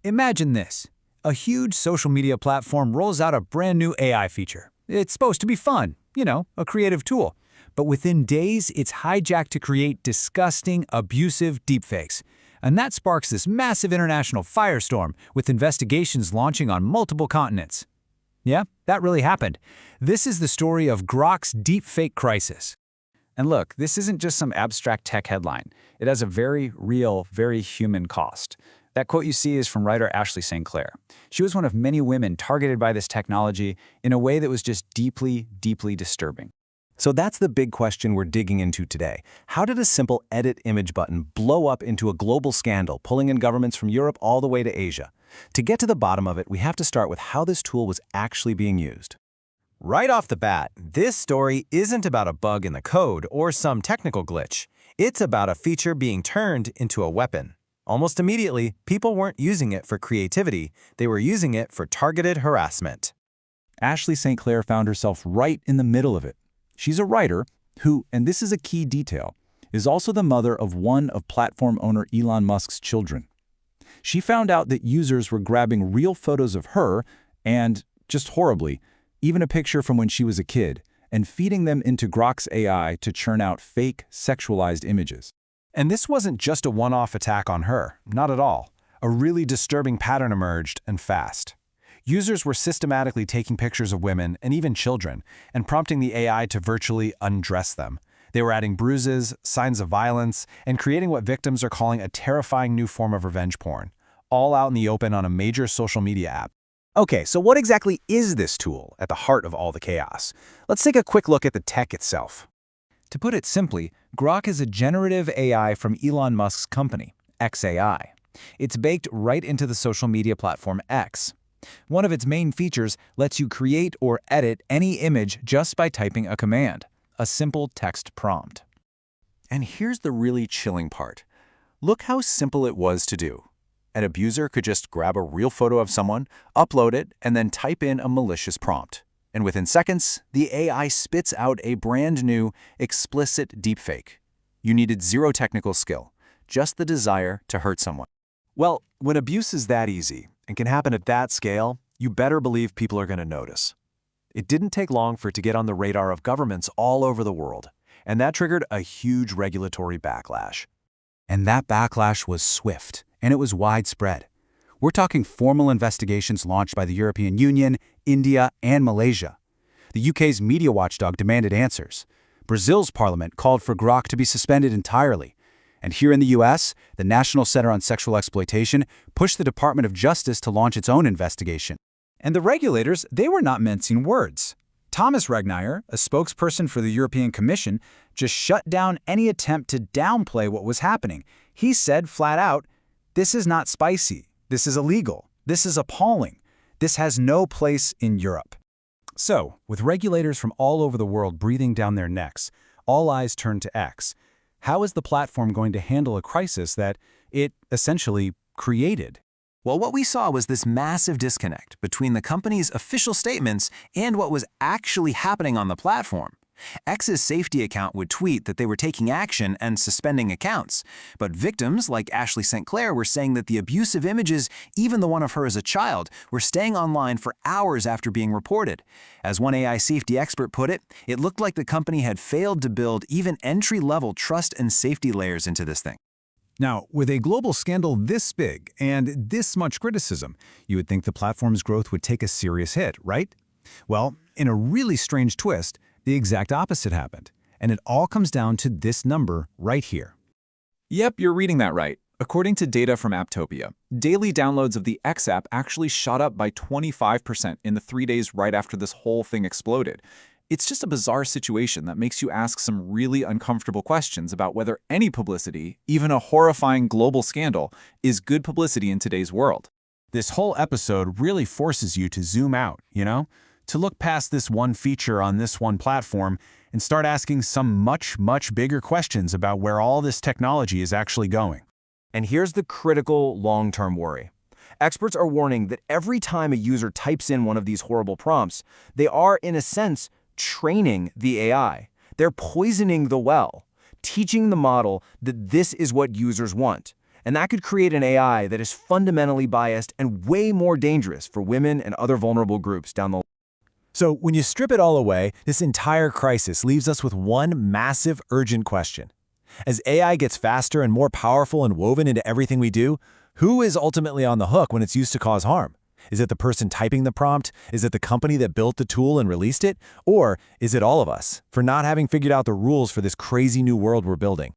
Imagine this. A huge social media platform rolls out a brand new AI feature. It's supposed to be fun, a creative tool. But within days, it's hijacked to create disgusting, abusive deepfakes. And that sparks this massive international firestorm, with investigations launching on multiple continents. Yeah, that really happened. This is the story of Grok's deepfake crisis. And look, this isn't just some abstract tech headline. It has a very real, very human cost. That quote you see is from writer Ashley St Clair. She was one of many women targeted by this technology in a way that was just deeply, deeply disturbing. So that's the big question we're digging into today. How did a simple edit image button blow up into a global scandal, pulling in governments from Europe all the way to Asia? To get to the bottom of it, we have to start with how this tool was actually being used. Right off the bat, this story isn't about a bug in the code or some technical glitch. It's about a feature being turned into a weapon. Almost immediately, people weren't using it for creativity, they were using it for targeted harassment. Ashley St Clair found herself right in the middle of it. She's a writer who, and this is a key detail, is also the mother of one of platform owner Elon Musk's children. She found out that users were grabbing real photos of her and, just horribly, even a picture from when she was a kid, and feeding them into Grok's AI to churn out fake, sexualized images. And this wasn't just a one-off attack on her, not at all. A really disturbing pattern emerged, and fast. Users were systematically taking pictures of women and even children and prompting the AI to virtually undress them. They were adding bruises, signs of violence, and creating what victims are calling a terrifying new form of revenge porn, all out in the open on a major social media app. Okay, so what exactly is this tool at the heart of all the chaos? Let's take a quick look at the tech itself. To put it simply, Grok is a generative AI from Elon Musk's company, xAI. It's baked right into the social media platform X. One of its main features lets you create or edit any image just by typing a command, a simple text prompt. And here's the really chilling part. Look how simple it was to do. An abuser could just grab a real photo of someone, upload it, and then type in a malicious prompt. And within seconds, the AI spits out a brand new, explicit deepfake. You needed zero technical skill, just the desire to hurt someone. Well, when abuse is that easy and can happen at that scale, you better believe people are going to notice. It didn't take long for it to get on the radar of governments all over the world, and that triggered a huge regulatory backlash. And that backlash was swift, and it was widespread. We're talking formal investigations launched by the European Union, India, and Malaysia. The UK's media watchdog demanded answers. Brazil's parliament called for Grok to be suspended entirely. And here in the US, the National Center on Sexual Exploitation pushed the Department of Justice to launch its own investigation. And the regulators, they were not mincing words. Thomas Regnier, a spokesperson for the European Commission, just shut down any attempt to downplay what was happening. He said flat out, "This is not spicy. This is illegal. This is appalling. This has no place in Europe." So, with regulators from all over the world breathing down their necks, all eyes turn to X. How is the platform going to handle a crisis that it essentially created? Well, what we saw was this massive disconnect between the company's official statements and what was actually happening on the platform. X's safety account would tweet that they were taking action and suspending accounts, but victims like Ashley St Clair were saying that the abusive images, even the one of her as a child, were staying online for hours after being reported. As one AI safety expert put it, it looked like the company had failed to build even entry-level trust and safety layers into this thing. Now, with a global scandal this big and this much criticism, you would think the platform's growth would take a serious hit, right? Well, in a really strange twist, the exact opposite happened, and it all comes down to this number right here. Yep, you're reading that right. According to data from Apptopia, daily downloads of the X app actually shot up by 25% in the 3 days right after this whole thing exploded. It's just a bizarre situation that makes you ask some really uncomfortable questions about whether any publicity, even a horrifying global scandal, is good publicity in today's world. This whole episode really forces you to zoom out, to look past this one feature on this one platform and start asking some much, much bigger questions about where all this technology is actually going. And here's the critical long-term worry. Experts are warning that every time a user types in one of these horrible prompts, they are, in a sense, training the AI. They're poisoning the well, teaching the model that this is what users want. And that could create an AI that is fundamentally biased and way more dangerous for women and other vulnerable groups down the line. So when you strip it all away, this entire crisis leaves us with one massive, urgent question. As AI gets faster and more powerful and woven into everything we do, who is ultimately on the hook when it's used to cause harm? Is it the person typing the prompt? Is it the company that built the tool and released it? Or is it all of us, for not having figured out the rules for this crazy new world we're building?